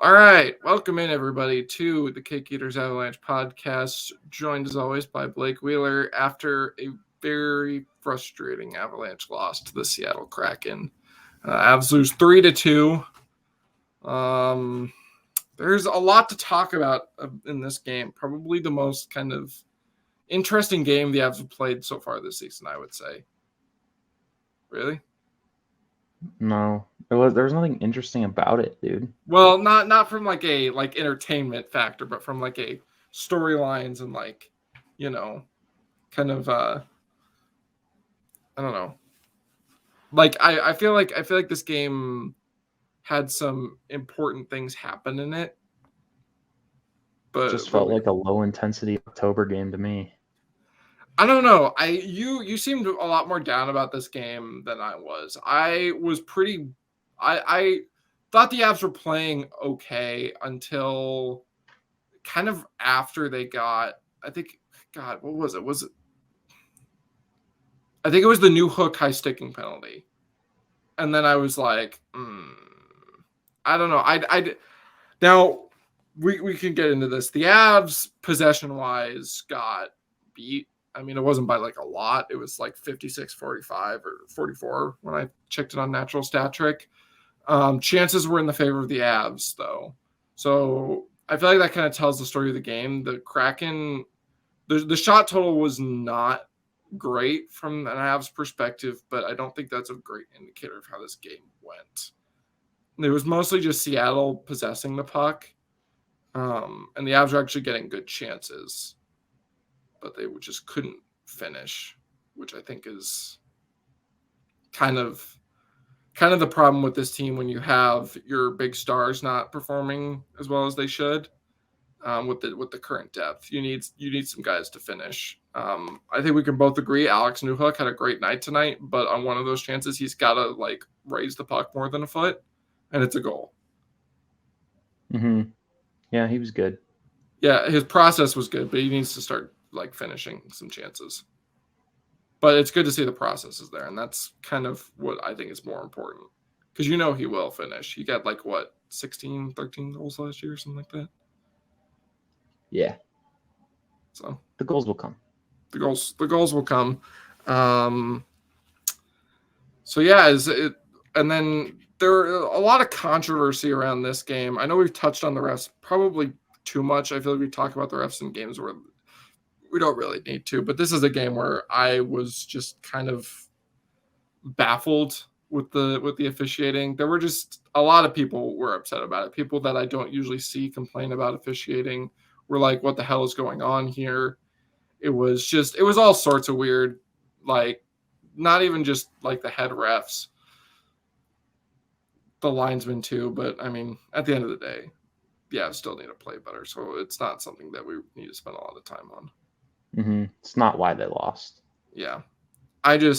All right, welcome in everybody to the Cake Eaters Avalanche podcast, joined as always by Blake Wheeler after a very frustrating Avalanche loss to the Seattle Kraken. Avs lose 3-2. There's a lot to talk about in this game. Probably the most kind of interesting game the Avs have played so far this season, I would say. Really? No, there was nothing interesting about it, dude. Well, not from like a entertainment factor, but from like a storylines and kind of I don't know. Like I feel like this game had some important things happen in it. But just felt like a low intensity October game to me. I don't know. You seemed a lot more down about this game than I was. I thought the Avs were playing okay until kind of after they got, I think, God, what was it? I think it was the Newhook high sticking penalty. And then I was like, I don't know. Now we can get into this. The Avs possession wise got beat. I mean, it wasn't by like a lot. It was like 56-45 or 44 when I checked it on Natural Stat Trick. Chances were in the favor of the Avs, though. So I feel like that kind of tells the story of the game. The Kraken, the shot total was not great from an Avs perspective, but I don't think that's a great indicator of how this game went. It was mostly just Seattle possessing the puck, and the Avs were actually getting good chances, but they just couldn't finish, which I think is kind of the problem with this team when you have your big stars not performing as well as they should. With the current depth, you need some guys to finish. I think we can both agree Alex Newhook had a great night tonight, but on one of those chances, he's got to like raise the puck more than a foot, and it's a goal. Yeah, he was good. Yeah, his process was good, but he needs to start like finishing some chances. But it's good to see the process is there, and that's kind of what I think is more important. Because he will finish. He got 16, 13 goals last year or something like that. Yeah. So the goals will come. The goals will come. So yeah, and then there are a lot of controversy around this game. I know we've touched on the refs probably too much. I feel like we talk about the refs in games where we don't really need to, but this is a game where I was just kind of baffled with the officiating. There were just a lot of people were upset about it. People that I don't usually see complain about officiating were like, what the hell is going on here? It was all sorts of weird, like not even just like the head refs, the linesmen too. But I mean, at the end of the day, yeah, I still need to play better. So it's not something that we need to spend a lot of time on. It's not why they lost. Yeah. I don't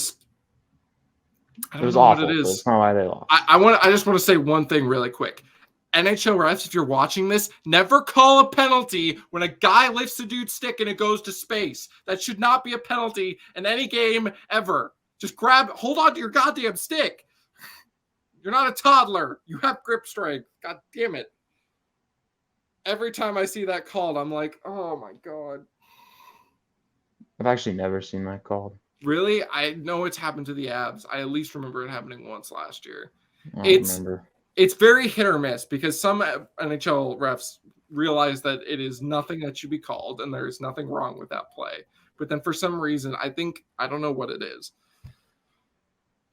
it was know awful, what it is. But it's not why they lost. I just want to say one thing really quick. NHL refs, if you're watching this, never call a penalty when a guy lifts a dude's stick and it goes to space. That should not be a penalty in any game ever. Just hold on to your goddamn stick. You're not a toddler. You have grip strength. God damn it. Every time I see that called, I'm like, oh my God. I've actually never seen that called. Really? I know it's happened to the Avs. I at least remember it happening once last year. I don't remember. It's very hit or miss because some NHL refs realize that it is nothing that should be called and there's nothing wrong with that play. But then for some reason, I don't know what it is.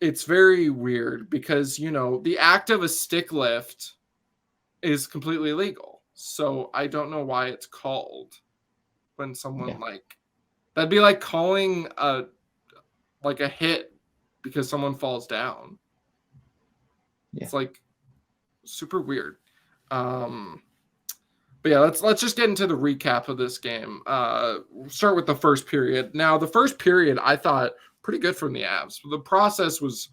It's very weird because, the act of a stick lift is completely legal. So I don't know why it's called when someone that'd be like calling a hit because someone falls down. Yeah. It's like super weird. But yeah, let's just get into the recap of this game. We'll start with the first period. Now, the first period I thought pretty good from the Avs. The process was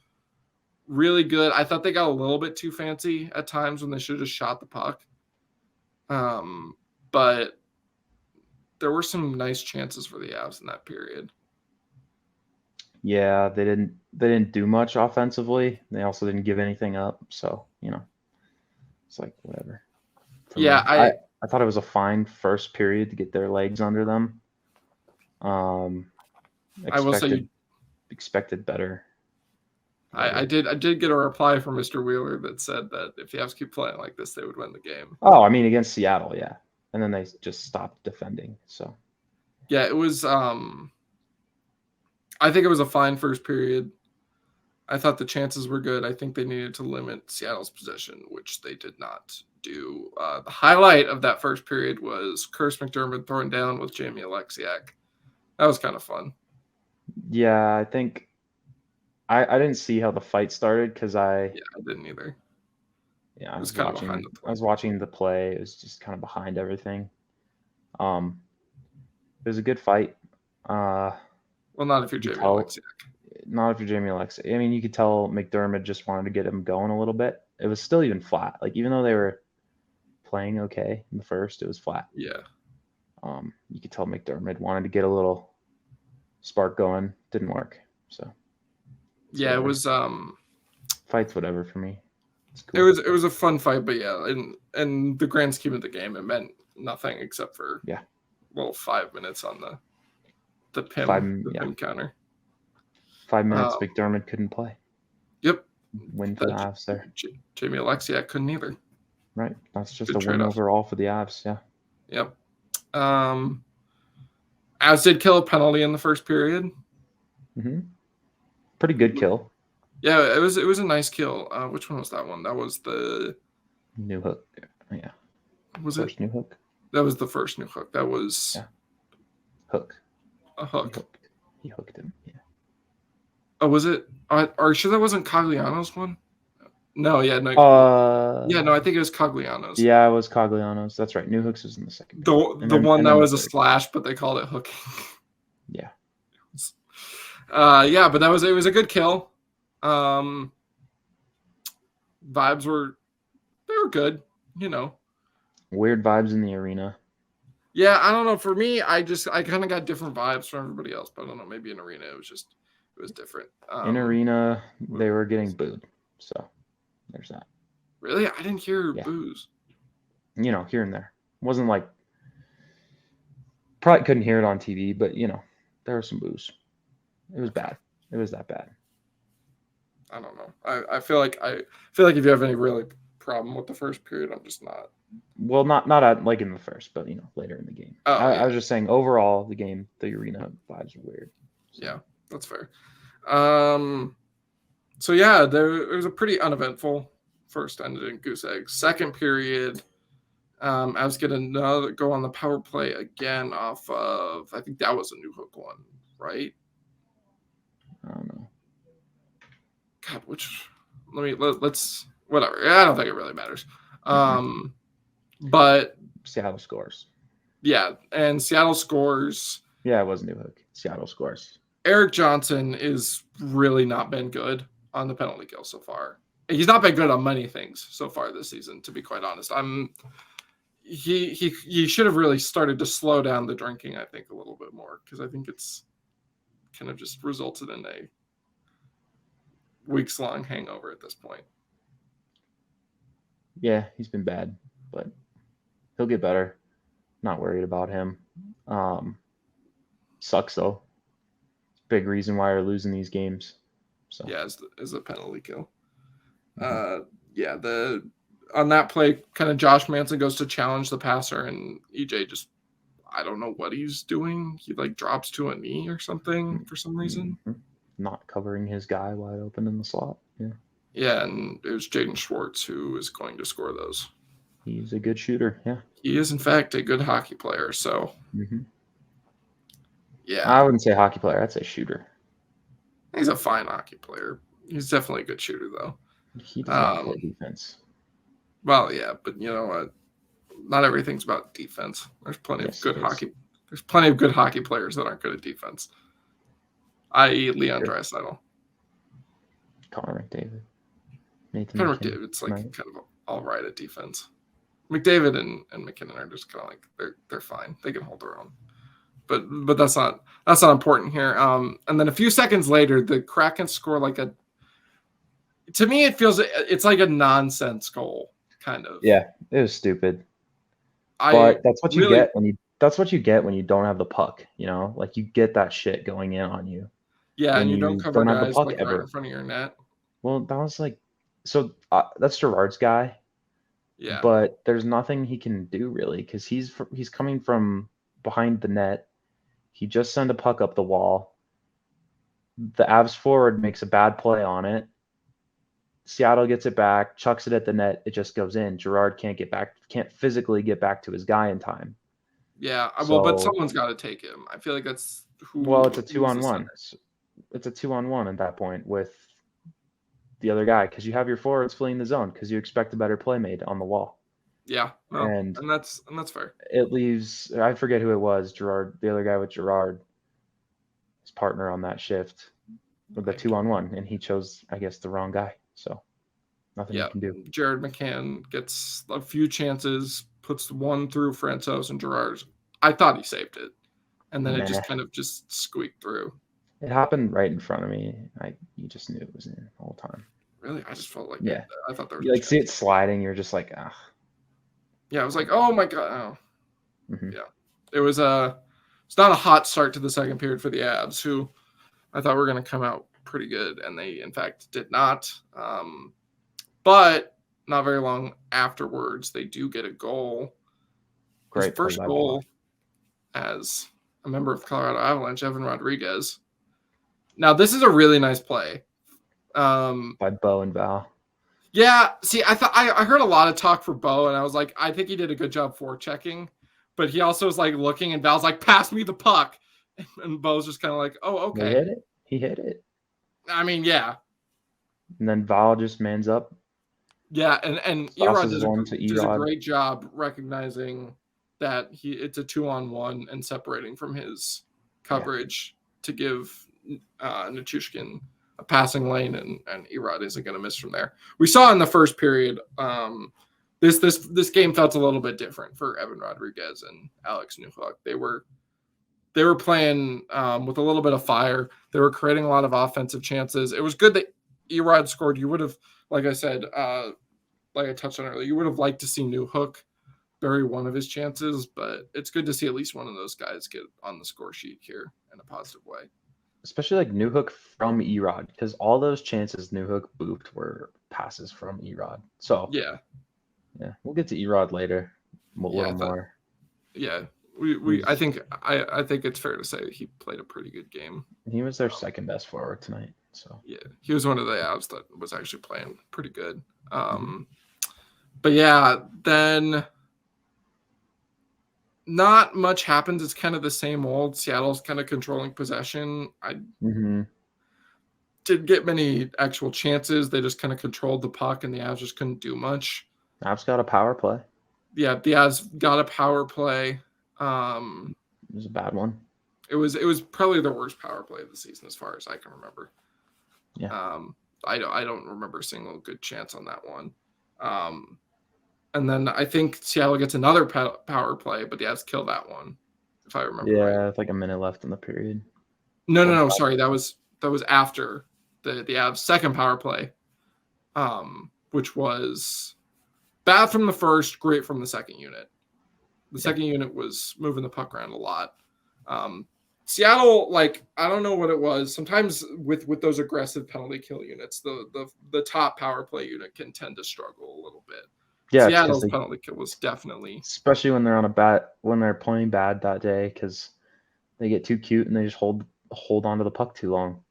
really good. I thought they got a little bit too fancy at times when they should have just shot the puck. But there were some nice chances for the Avs in that period. Yeah, they didn't do much offensively. They also didn't give anything up. So, it's like whatever. for Yeah, me. I thought it was a fine first period to get their legs under them. I will say Expected better. I did get a reply from Mr. Wheeler that said that if the Avs keep playing like this, they would win the game. Oh, I mean against Seattle, yeah. And then they just stopped defending. So yeah, it was. I think it was a fine first period. I thought the chances were good. I think they needed to limit Seattle's possession, which they did not do. The highlight of that first period was Curse McDermott throwing down with Jamie Alexiak. That was kind of fun. yeah, I think I didn't see how the fight started because I didn't either. Yeah, I was was kind of watching. behind the play. I was watching the play. It was just kind of behind everything. It was a good fight. Well, not if you're Jamie Alexiak. Not if you're Jamie Alexiak. I mean, you could tell McDermott just wanted to get him going a little bit. It was still even flat. Like even though they were playing okay in the first, it was flat. Yeah. You could tell McDermott wanted to get a little spark going. Didn't work. So. Yeah, whatever. It was. Fights whatever for me. Cool. It was a fun fight, but yeah, in the grand scheme of the game, it meant nothing except for 5 minutes on the PIM counter. 5 minutes, McDermott couldn't play. Yep. Win for the Avs there. Jamie Alexiak couldn't either. Right. That's just a win overall for the Avs, yeah. Yep. Avs did kill a penalty in the first period. Mm-hmm. Pretty good kill. Yeah, it was a nice kill. Which one was that one? That was the Newhook. Yeah. Was first it Newhook? That was the first Newhook. That was Hook. A hook. He hooked him. Yeah. Oh, was it? Are you sure that wasn't Cogliano's one? No, yeah, no. No, I think it was Cogliano's. Yeah, it was Cogliano's. That's right. Newhook's was in the second. The one that was a slash, but they called it hooking. Yeah. But it was a good kill. Vibes were good, Weird vibes in the arena. Yeah, I don't know. For me, I kind of got different vibes from everybody else, but I don't know. Maybe in arena, it was different. In arena, they were getting booed, so there's that. Really, I didn't hear boos. Here and there. It wasn't like probably couldn't hear it on TV, but there were some boos. It was bad. It was that bad. I don't know. I feel like if you have any really problem with the first period, I'm just not. Well, not like in the first, but later in the game. I was just saying overall, the arena vibes are weird. So. Yeah, that's fair. So yeah, there was a pretty uneventful first, ended in goose eggs. Second period, I was going to go on the power play again off of, I think that was a Newhook one, right? I don't know. God, let's whatever. I don't think it really matters. But Seattle scores. Yeah, and Seattle scores. Yeah, it was Newhook. Seattle scores. Eric Johnson is really not been good on the penalty kill so far. He's not been good on many things so far this season, to be quite honest. He should have really started to slow down the drinking, I think, a little bit more, because I think it's kind of just resulted in a weeks-long hangover at this point. Yeah, he's been bad, but he'll get better. Not worried about him. Sucks though. Big reason why we're losing these games. So yeah, as a penalty kill. On that play, kind of Josh Manson goes to challenge the passer, and EJ just, I don't know what he's doing. He drops to a knee or something for some reason. Not covering his guy wide open in the slot. Yeah. Yeah, and it was Jaden Schwartz who is going to score those. He's a good shooter. Yeah. He is, in fact, a good hockey player. So. Yeah. I wouldn't say hockey player. I'd say shooter. He's a fine hockey player. He's definitely a good shooter, though. He doesn't play defense. Well, yeah, but you know what? Not everything's about defense. There's plenty of good hockey. There's plenty of good hockey players that aren't good at defense. I.e., Leon Draisaitl. Connor McDavid. Connor McDavid's kind of all right at defense. McDavid and McKinnon are just kind of they're fine. They can hold their own. But that's not important here. And then a few seconds later, the Kraken score to me, it feels it's like a nonsense goal, kind of. Yeah, it was stupid. But that's what you really, get when you don't have the puck, you know? Like, you get that shit going in on you yeah, when and you don't you cover don't have the guys puck like right in ever. front of your net. Well, that was like so, that's Gerard's guy, Yeah, but there's nothing he can do really because he's coming from behind the net. He just sent a puck up the wall. The Avs forward makes a bad play on it. Seattle gets it back, chucks it at the net. It just goes in. Gerard can't physically get back to his guy in time. yeah. Well, but So, someone's got to take him. I feel like that's well, it's a who's the 2-on-1. center. It's a 2-on-1 at that point with the other guy because you have your forwards fleeing the zone because you expect a better play made on the wall. Yeah, no, And and that's fair. it leaves, I forget who it was, Gerard, the other guy with Gerard, his partner on that shift with the I don't 2-on-1, and he chose, I guess, the wrong guy. So nothing you Yeah, can do. Jared McCann gets a few chances, puts one through Francouz and Gerard. I thought he saved it, and then it Nah, just kind of just squeaked through. it happened right in front of me. You just knew it was in the whole time. Really, I just felt like Yeah, I thought there was you a like see chance. it sliding. You're just like, ah. Yeah, I was like, oh my god. Oh. Mm-hmm. Yeah, it was it's not a hot start to the second period for the Avs, who I thought were going to come out pretty good, and they in fact did not. But not very long afterwards, they do get a goal. His Great play first by goal as a member of Colorado Avalanche, Evan Rodrigues. Now, this is a really nice play. by Beau and Val. Yeah, see, I heard a lot of talk for Beau, and I was like, I think he did a good job forechecking, but he also was like looking, and Val's like, pass me the puck, and Beau's just kind of like, oh, okay. He hit it. I mean, yeah, And then Val just mans up. yeah, and Erod Tosses one to does a Erod. great job recognizing that it's a 2-on-1 and separating from his coverage to give Nichushkin a passing lane, and Erod isn't going to miss from there. We saw in the first period, this game felt a little bit different for Evan Rodrigues and Alex Newhook. They were playing with a little bit of fire. They were creating a lot of offensive chances. It was good that Erod scored. You would have, like I said, like I touched on earlier, you would have liked to see Newhook bury one of his chances, but it's good to see at least one of those guys get on the score sheet here in a positive way. Especially like Newhook from Erod, because all those chances Newhook booped were passes from Erod. So yeah, we'll get to Erod later, a little more. Yeah, I think it's fair to say he played a pretty good game. He was their second best forward tonight. So yeah, he was one of the Avs that was actually playing pretty good. But yeah, then not much happens. It's kind of the same old. Seattle's kind of controlling possession. I didn't get many actual chances. They just kind of controlled the puck, and the Avs just couldn't do much. Avs got a power play. Yeah, the Avs got a power play. It was a bad one. It was probably the worst power play of the season as far as I can remember. Yeah. I don't remember a single good chance on that one. And then I think Seattle gets another power play, but the Avs kill that one, if I remember right. Yeah, like a minute left in the period. No. Sorry, that was after the Avs' second power play, which was bad from the first, great from the second unit. The second unit was moving the puck around a lot. Seattle, like, I don't know what it was. Sometimes with those aggressive penalty kill units, the top power play unit can tend to struggle a little bit. Yeah, Seattle's penalty kill was definitely, especially when they're playing bad that day, because they get too cute and they just hold onto the puck too long.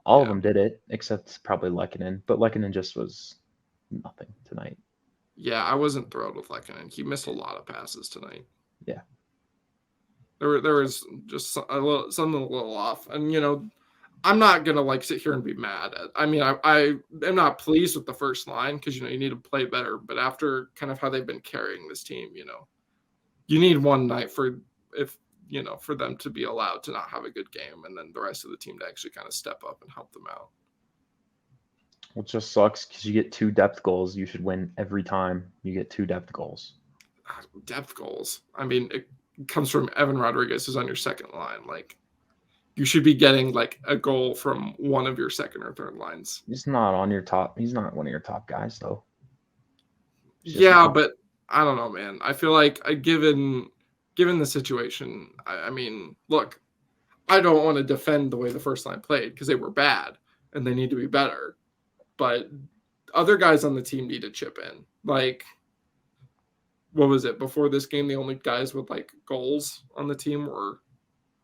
All of them did it, except probably Lehkonen, but Lehkonen just was nothing tonight. Yeah, I wasn't thrilled with Lehkonen. He missed a lot of passes tonight. Yeah. There was just something a little off. And, I'm not going to sit here and be mad at, I mean, I am not pleased with the first line because, you need to play better. But after kind of how they've been carrying this team, you need one night for them to be allowed to not have a good game. And then the rest of the team to actually kind of step up and help them out. Which just sucks because you get 2 depth goals. You should win every time you get 2 depth goals. Depth goals. I mean, it comes from Evan Rodrigues, who's on your second line. You should be getting a goal from one of your second or third lines. He's not one of your top guys, though. Yeah, but I don't know, man. I feel like given the situation, I mean, look, I don't want to defend the way the first line played because they were bad and they need to be better. But other guys on the team need to chip in. Like, what was it before this game? The only guys with like goals on the team were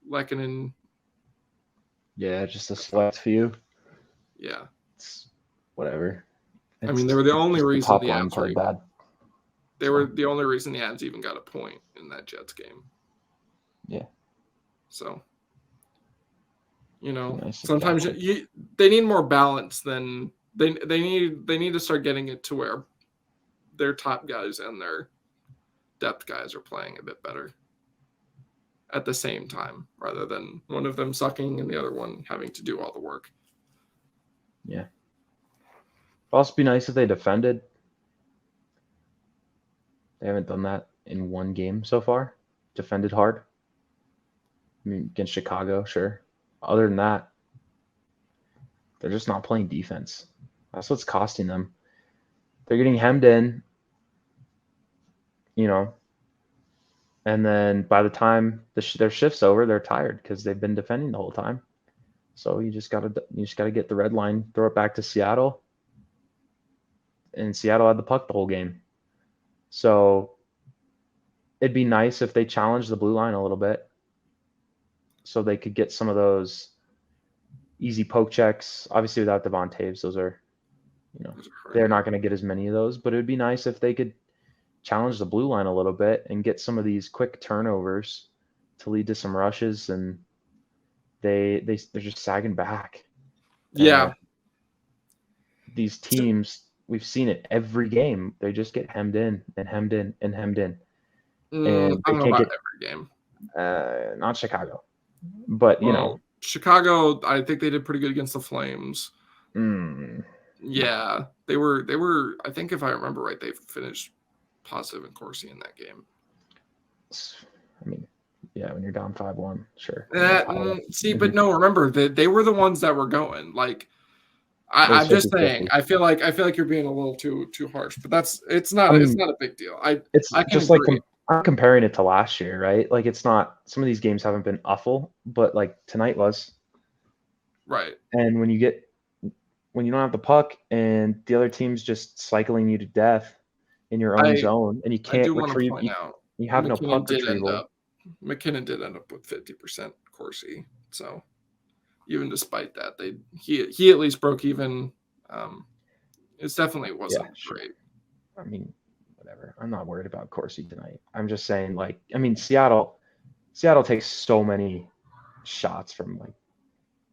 Lehkonen. Yeah, just a select few. Yeah, It's whatever. I mean, they were the only the reason top the line Avs played bad. They were the only reason the Avs even got a point in that Jets game. Yeah. So, you know, Nice sometimes they need more balance than they need to start getting it to where their top guys and their depth guys are playing a bit better at the same time, rather than one of them sucking and the other one having to do all the work. Yeah. It'd also be nice if they defended. They haven't done that in one game so far. Defended hard. I mean, against Chicago, sure. Other than that, they're just not playing defense. That's what's costing them. They're getting hemmed in, you know, and then by the time their shift's over, they're tired because they've been defending the whole time. So you just gotta get the red line, throw it back to Seattle, and Seattle had the puck the whole game. So it'd be nice if they challenged the blue line a little bit, so they could get some of those easy poke checks. Obviously, without Devon Taves, those are, they're not going to get as many of those. But it would be nice if they could challenge the blue line a little bit and get some of these quick turnovers to lead to some rushes, and they're just sagging back. Yeah. These teams, we've seen it every game. They just get hemmed in and hemmed in and hemmed in. And I don't know about every game. Not Chicago, but Chicago, I think they did pretty good against the Flames. Yeah, they were. I think if I remember right, they finished positive in Corsi in that game. I mean, yeah, when you're down 5-1, sure. But no, remember they were the ones that were going. Like, I'm just saying. I feel like you're being a little too harsh, but it's not a big deal. I can just agree. I'm comparing it to last year, right? Like, it's not, some of these games haven't been awful, but like tonight was. Right. And when you don't have the puck and the other team's just cycling you to death in your own zone, and you can't retrieve, you have no puck retrieval. McKinnon did end up with 50% Corsi, so even despite that, he at least broke even. It definitely wasn't great. I mean, whatever. I'm not worried about Corsi tonight. I'm just saying, like, I mean, Seattle takes so many shots from like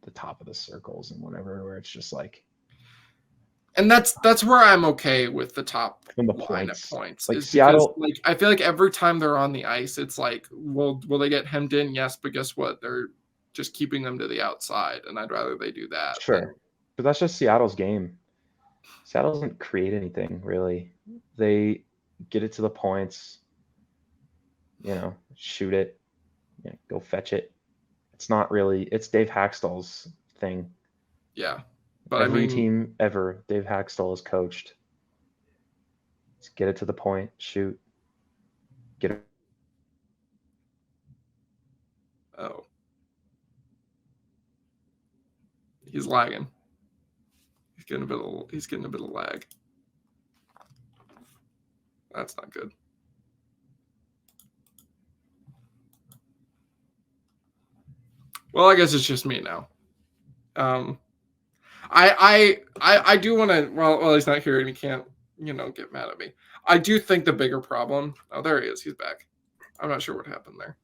the top of the circles and whatever, where it's just like. And that's where I'm okay with the top from the line of points. Like Seattle, because, like, I feel like every time they're on the ice, it's like, will they get hemmed in? Yes, but guess what? They're just keeping them to the outside, and I'd rather they do that. Sure, but that's just Seattle's game. Seattle doesn't create anything really. They get it to the points, shoot it, go fetch it. It's not really. It's Dave Haxtell's thing. Yeah. But every team ever Dave Haxtell has coached. Just get it to the point, shoot, get it. Oh. He's lagging. He's getting a bit of lag. That's not good. Well, I guess it's just me now. I do want to. Well, he's not here and he can't, get mad at me. I do think the bigger problem. Oh, there he is. He's back. I'm not sure what happened there.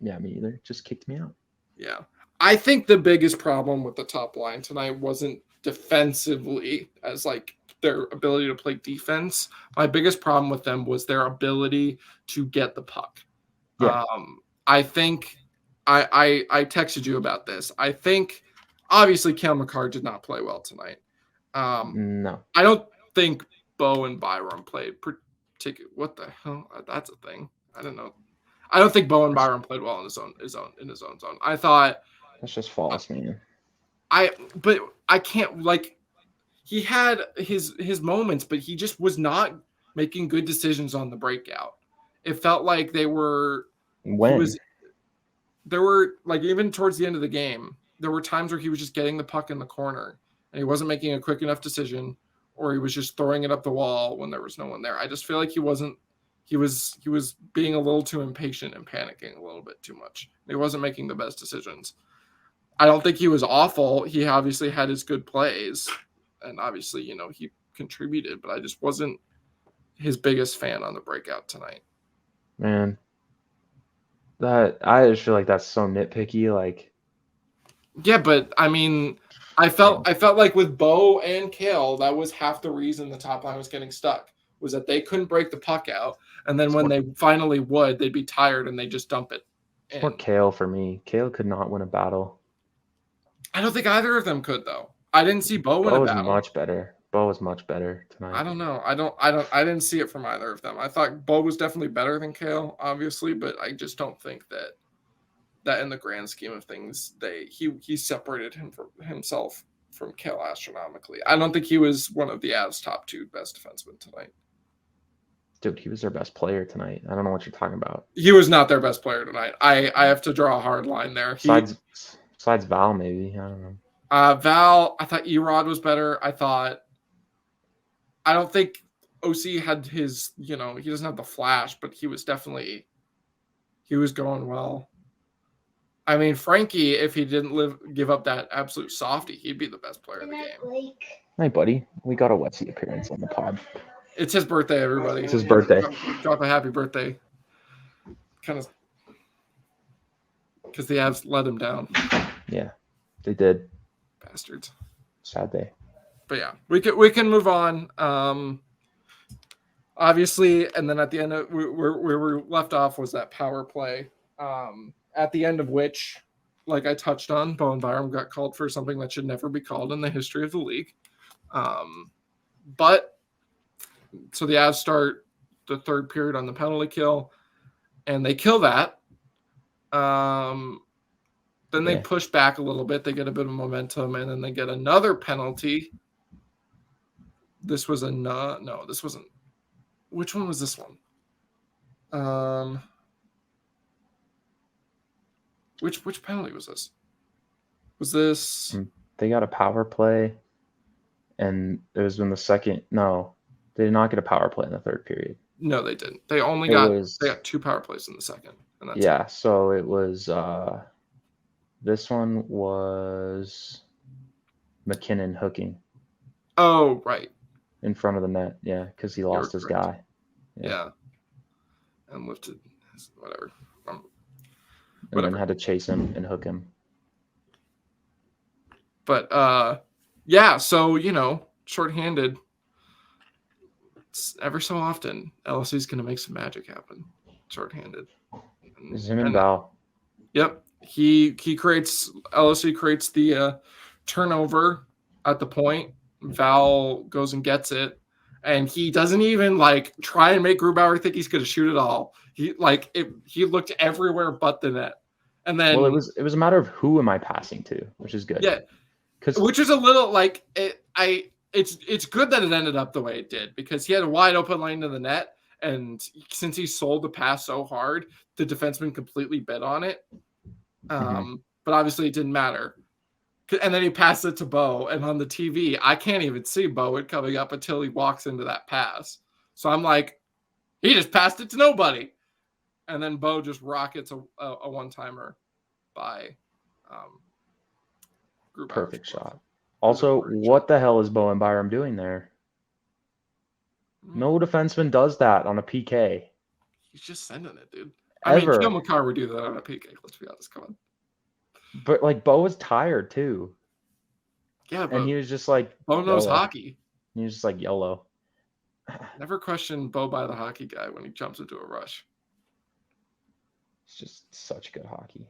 Yeah, me either. Just kicked me out. Yeah, I think the biggest problem with the top line tonight wasn't defensively, as like their ability to play defense. My biggest problem with them was their ability to get the puck. Yeah. I think I texted you about this. I think. Obviously, Cale Makar did not play well tonight. No. I don't think Bo and Byron played particular. What the hell? That's a thing. I don't know. I don't think Bo and Byron played well in his own zone. I thought that's just false, man. But I can't, like, he had his moments, but he just was not making good decisions on the breakout. It felt like there were like, even towards the end of the game, there were times where he was just getting the puck in the corner and he wasn't making a quick enough decision, or he was just throwing it up the wall when there was no one there. I just feel like he was being a little too impatient and panicking a little bit too much. He wasn't making the best decisions. I don't think he was awful. He obviously had his good plays, and obviously, he contributed, but I just wasn't his biggest fan on the breakout tonight. Man, I just feel like that's so nitpicky. Like, yeah, but I mean, I felt like with Bo and Kale, that was half the reason the top line was getting stuck, was that they couldn't break the puck out, and then when they finally would, they'd be tired and they just dump it. It's more Kale for me. Kale could not win a battle. I don't think either of them could, though. I didn't see Bo win a battle. Bo was much better tonight. I don't know. I didn't see it from either of them. I thought Bo was definitely better than Kale, obviously, but I just don't think that in the grand scheme of things, he separated himself from Kale astronomically. I don't think he was one of the Avs' top 2 best defensemen tonight. Dude, he was their best player tonight. I don't know what you're talking about. He was not their best player tonight. I have to draw a hard line there. Besides Val, maybe. I don't know. Val, I thought Erod was better. I don't think OC had his, he doesn't have the flash, but he was going well. I mean, Frankie, if he didn't give up that absolute softie, he'd be the best player in the game. Hey, buddy. We got a Wetsy appearance on the pod. It's his birthday, everybody. It's his birthday. Drop a happy birthday. Kind of, because the Avs let him down. Yeah, they did. Bastards. Sad day. But yeah, we can move on. Obviously, and then at the end of where we left off was that power play. At the end of which, like I touched on, Bo and Byram got called for something that should never be called in the history of the league. But so the Avs start the third period on the penalty kill, and they kill that. Then they push back a little bit. They get a bit of momentum, and then they get another penalty. This was no, this wasn't. Which one was this one? Which penalty was this? Was this? They got a power play, and it was in the second. No, they did not get a power play in the third period. No, they didn't. They only got 2 power plays in the second. And that's it. So it was. This one was McKinnon hooking. Oh, right. In front of the net, because he lost his guy. Yeah. And lifted whatever. And then had to chase him and hook him. But so shorthanded. Ever so often, LSU's going to make some magic happen. Shorthanded. It's him and Val. Yep. LSU creates the turnover at the point. Val goes and gets it, and he doesn't even try and make Grubauer think he's going to shoot it all. He looked everywhere but the net, and then it was a matter of who am I passing to, which is good. Yeah, which is a little it's good that it ended up the way it did, because he had a wide open lane to the net, and since he sold the pass so hard, the defenseman completely bid on it. But obviously it didn't matter. And then he passed it to Bo, and on the TV, I can't even see Bo coming up until he walks into that pass. So I'm like, he just passed it to nobody. And then Bo just rockets a one-timer by Grubauer. Perfect shot. Also, what the hell is Bo and Byram doing there? No defenseman does that on a PK. He's just sending it, dude. I mean, Joe McCarr would do that on a PK. Let's be honest. Come on. But Bo was tired too. Yeah, but and he was just like, Bo knows hockey. He was just like YOLO. Never question Bo by the hockey guy when he jumps into a rush. It's just such good hockey.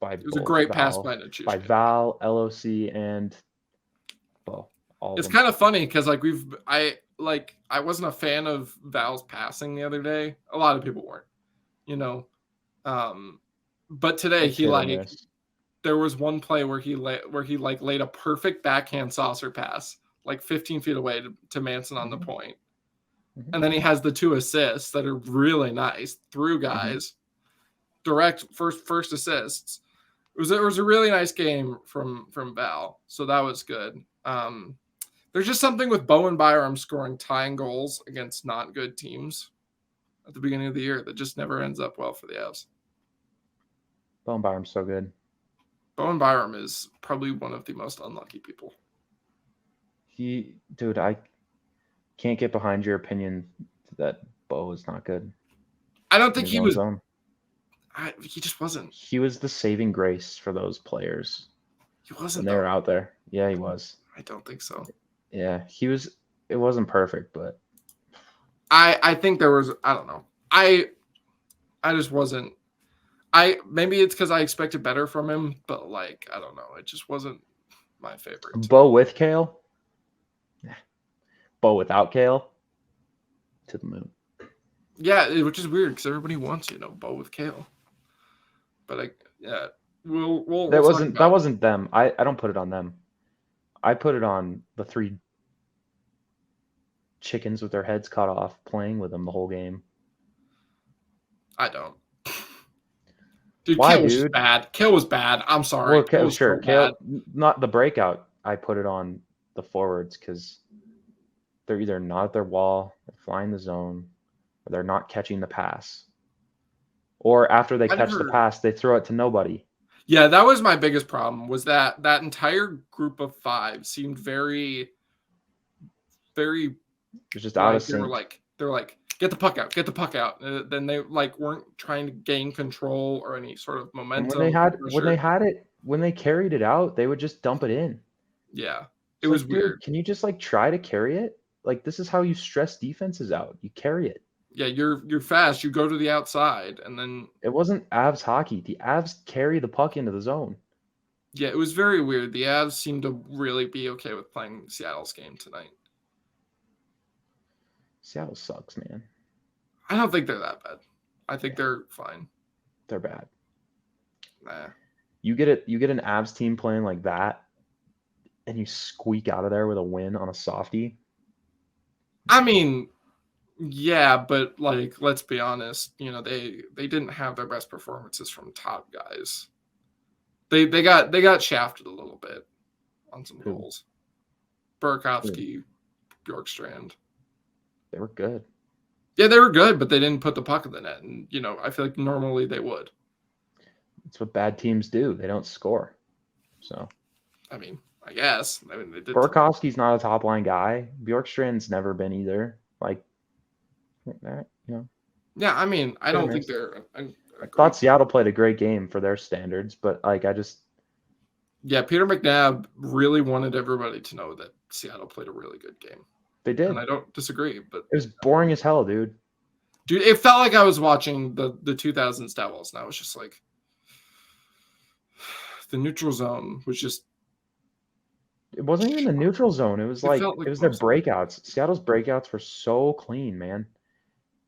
It was a great pass by Nichushkin. By Val, LOC, and Bo. It's kind of funny because I wasn't a fan of Val's passing the other day. A lot of people weren't, but today there was one play where he laid a perfect backhand saucer pass 15 feet away to Manson on the point. And then he has the 2 assists that are really nice through guys. Direct first assists. It was a really nice game from Val. So that was good. There's just something with Bo and Byram scoring tying goals against not good teams at the beginning of the year that just never ends up well for the Avs. Bo and Byram's so good. Bo and Byram is probably one of the most unlucky people. Dude, I can't get behind your opinion that Bo is not good. I don't think he was. Zone. He just wasn't. He was the saving grace for those players. He wasn't. When they were out there. Yeah, he was. I don't think so. Yeah, he was. It wasn't perfect, but I think there was. I don't know. I just wasn't. Maybe it's because I expected better from him, but like I don't know. It just wasn't my favorite. Bo with Kale. Bo without Kale. To the moon. Yeah, which is weird because everybody wants Bo with Kale. But we'll that wasn't them. I don't put it on them. I put it on the 3 chickens with their heads cut off playing with them the whole game. I don't. Dude, Why, Kale was just bad. Kale was bad. I'm sorry. Well, Kale, sure. Kale, bad. Not the breakout. I put it on the forwards because they're either not at their wall, they're flying the zone, or they're not catching the pass. Or after they catch the pass, they throw it to nobody. Yeah, that was my biggest problem, was that entire group of 5 seemed very, very just out of sync. They were like, get the puck out. Then they weren't trying to gain control or any sort of momentum. And when they carried it out, they would just dump it in. Yeah. It was weird. Can you just try to carry it? This is how you stress defenses out. You carry it. Yeah, you're fast. You go to the outside, and then it wasn't Avs hockey. The Avs carry the puck into the zone. Yeah, it was very weird. The Avs seemed to really be okay with playing Seattle's game tonight. Seattle sucks, man. I don't think they're that bad. I think they're fine. They're bad. Nah. You get an Avs team playing like that, and you squeak out of there with a win on a softie. I mean, yeah, but let's be honest. They didn't have their best performances from top guys. They got shafted a little bit on some goals. Burakovsky, Bjorkstrand. They were good. Yeah, they were good, but they didn't put the puck in the net, and I feel like normally they would. That's what bad teams do. They don't score. So, I mean, I guess. They did. Burakovsky's not a top line guy. Bjorkstrand's never been either. Yeah, I mean, I don't think they're. I thought Seattle played a great game for their standards, but Yeah, Peter McNabb really wanted everybody to know that Seattle played a really good game. They did. And I don't disagree, but it was boring as hell, dude. Dude, it felt like I was watching the 2000s Devils, and I was just like, the neutral zone was just. It wasn't even the neutral zone. It was it was their breakouts. Seattle's breakouts were so clean, man.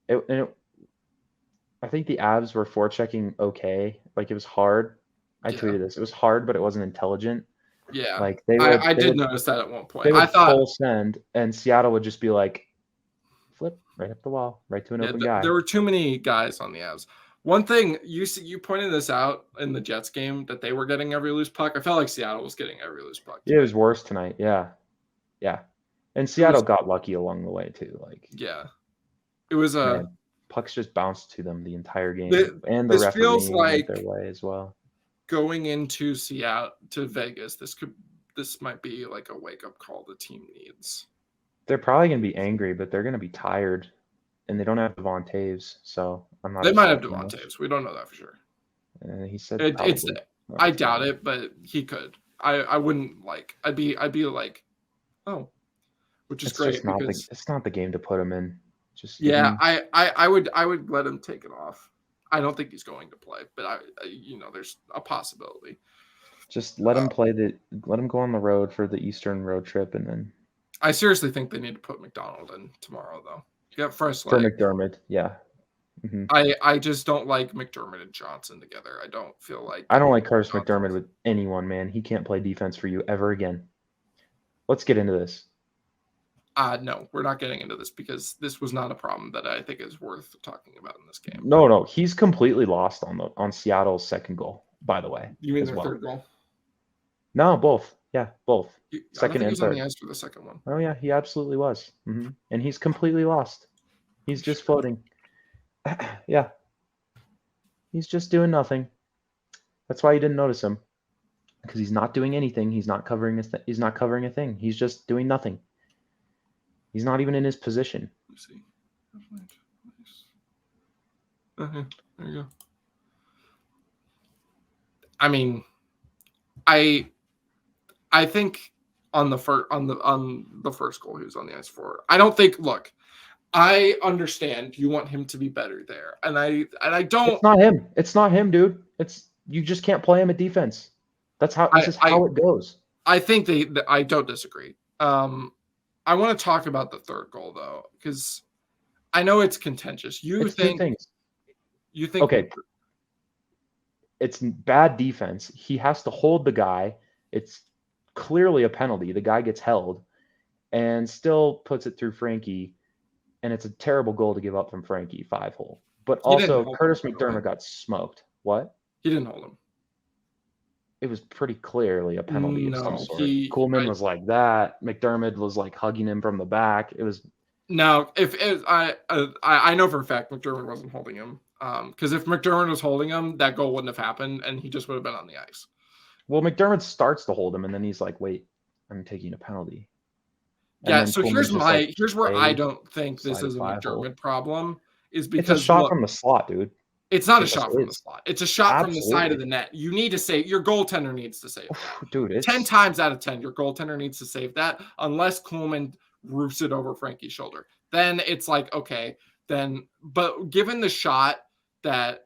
I think the Avs were forechecking okay. It was hard. I tweeted this. It was hard, but it wasn't intelligent. Yeah. I did notice that at one point. They would full send, and Seattle would just be flip right up the wall, right to an open guy. There were too many guys on the Avs. One thing, you pointed this out in the Jets game, that they were getting every loose puck. I felt like Seattle was getting every loose puck. Yeah, it was worse tonight. Yeah. And Seattle got lucky along the way, too. Yeah. It was pucks just bounced to them the entire game. And the referee went their way as well. Going into Seattle to Vegas, this might be a wake-up call the team needs. They're probably going to be angry, but they're going to be tired. And they don't have Devon Taves, so I'm not. They might have Devon Taves. We don't know that for sure. He said I doubt it, but he could. I wouldn't I'd be oh, which is great because it's not the game to put him in. I would let him take it off. I don't think he's going to play, but there's a possibility. Just let him let him go on the road for the Eastern road trip, and then. I seriously think they need to put McDonald in tomorrow, though. Yeah, first for McDermott, yeah. Mm-hmm. I just don't like McDermott and Johnson together. I don't feel like I don't like Curtis McDermott with anyone, man. He can't play defense for you ever again. Let's get into this. No, we're not getting into this because this was not a problem that I think is worth talking about in this game. No, he's completely lost on Seattle's second goal, by the way. You mean as their well. third goal? No, both. Yeah, both. I don't Second think he and was on third. the ice for the second one. Oh yeah, he absolutely was. And he's completely lost. He's just floating. Yeah. He's just doing nothing. That's why you didn't notice him. Because he's not doing anything. He's not covering he's not covering a thing. He's just doing nothing. He's not even in his position. Let's see. Okay, there you go. I mean, I think on the first goal he was on the ice for. I don't think. Look, I understand you want him to be better there, and I don't. It's not him. It's not him, dude. It's you just can't play him at defense. That's how this is how it goes. I think I don't disagree. I want to talk about the third goal though, because I know it's contentious. It's two things. You think okay? It's bad defense. He has to hold the guy. It's clearly a penalty. The guy gets held, and still puts it through Frankie, and it's a terrible goal to give up from Frankie, 5-hole. But also, Curtis McDermott got smoked. What? He didn't hold him. It was pretty clearly a penalty of some sort. Koolman was like that. McDermott was like hugging him from the back. It was. No, I know for a fact McDermott wasn't holding him. Because if McDermott was holding him, that goal wouldn't have happened, and he just would have been on the ice. Well, McDermott starts to hold him, and then he's like, "Wait, I'm taking a penalty." And so here's where I don't think this is a McDermott problem. Is because it's a shot from the slot, dude. It's not a shot from the slot. It's a shot from the side of the net. You need to save. Your goaltender needs to save that. Dude, 10 times out of 10, your goaltender needs to save that unless Koolman roofs it over Frankie's shoulder. Then it's like, okay, then. But given the shot that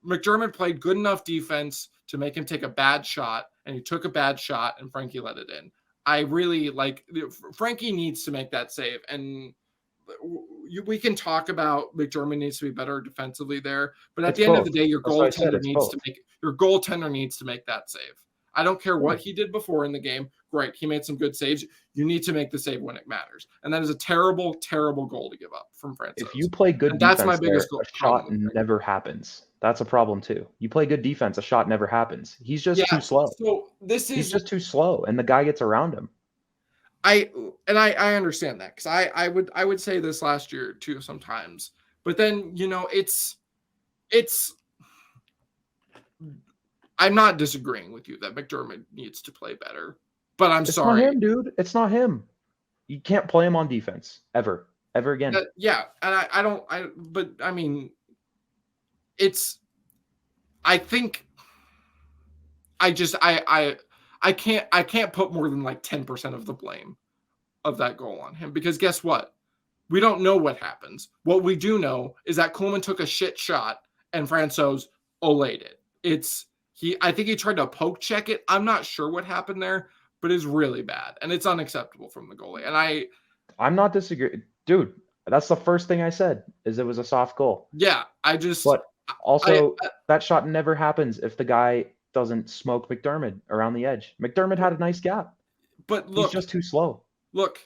McDermott played good enough defense to make him take a bad shot, and he took a bad shot, and Frankie let it in. I really like Frankie needs to make that save, and we can talk about McDermott needs to be better defensively there, but at the end of the day, your goaltender needs to make that save. I don't care what he did before in the game. Great, he made some good saves. You need to make the save when it matters, and that is a terrible, terrible goal to give up from Francis. If you play good defense, that's my biggest goal. A shot never happens. That's a problem too. You play good defense, a shot never happens. He's just too slow. So he's just too slow, and the guy gets around him. I understand that because I would say this last year too sometimes, but then it's I'm not disagreeing with you that McDermott needs to play better, but I'm sorry. It's not him, dude. It's not him. You can't play him on defense ever again. But I mean, I think I can't put more than like 10% of the blame of that goal on him because guess what? We don't know what happens. What we do know is that Koolman took a shit shot and Francouz olayed it. I think he tried to poke check it. I'm not sure what happened there, but it's really bad and it's unacceptable from the goalie. And I'm not disagreeing, dude. That's the first thing I said is it was a soft goal. Yeah, But also that shot never happens if the guy doesn't smoke McDermott around the edge. McDermott had a nice gap, but look, he's just too slow. Look,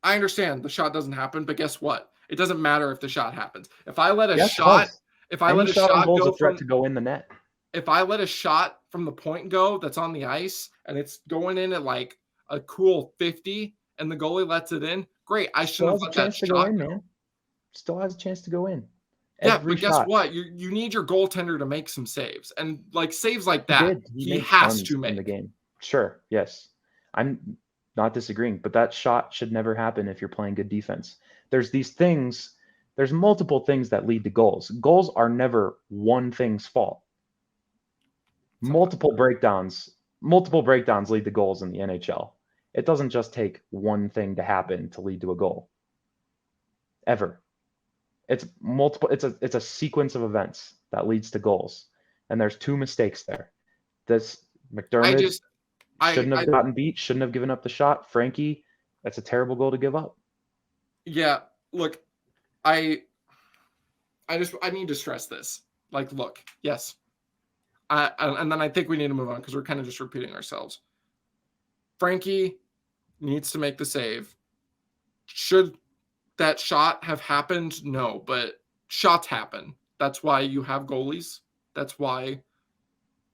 I understand the shot doesn't happen, but guess what? It doesn't matter if the shot happens. If I let a shot go a threat to go in the net. If I let a shot from the point go that's on the ice and it's going in at like a cool 50 and the goalie lets it in, great. I shouldn't have let that shot go in, man. Still has a chance to go in. But guess what? You need your goaltender to make some saves, and like saves like that, he has to make in the game. Sure, yes, I'm not disagreeing, but that shot should never happen if you're playing good defense. There's these things. There's multiple things that lead to goals. Goals are never one thing's fault. Multiple breakdowns lead to goals in the NHL. It doesn't just take one thing to happen to lead to a goal. Ever. It's multiple. It's a sequence of events that leads to goals, and there's two mistakes there. This McDermott shouldn't have gotten beat. Shouldn't have given up the shot. Frankie, that's a terrible goal to give up. Yeah, look, I need to stress this. Like, look, yes, and then I think we need to move on because we're kind of just repeating ourselves. Frankie needs to make the save. Should that shot have happened? No, but shots happen. That's why you have goalies. That's why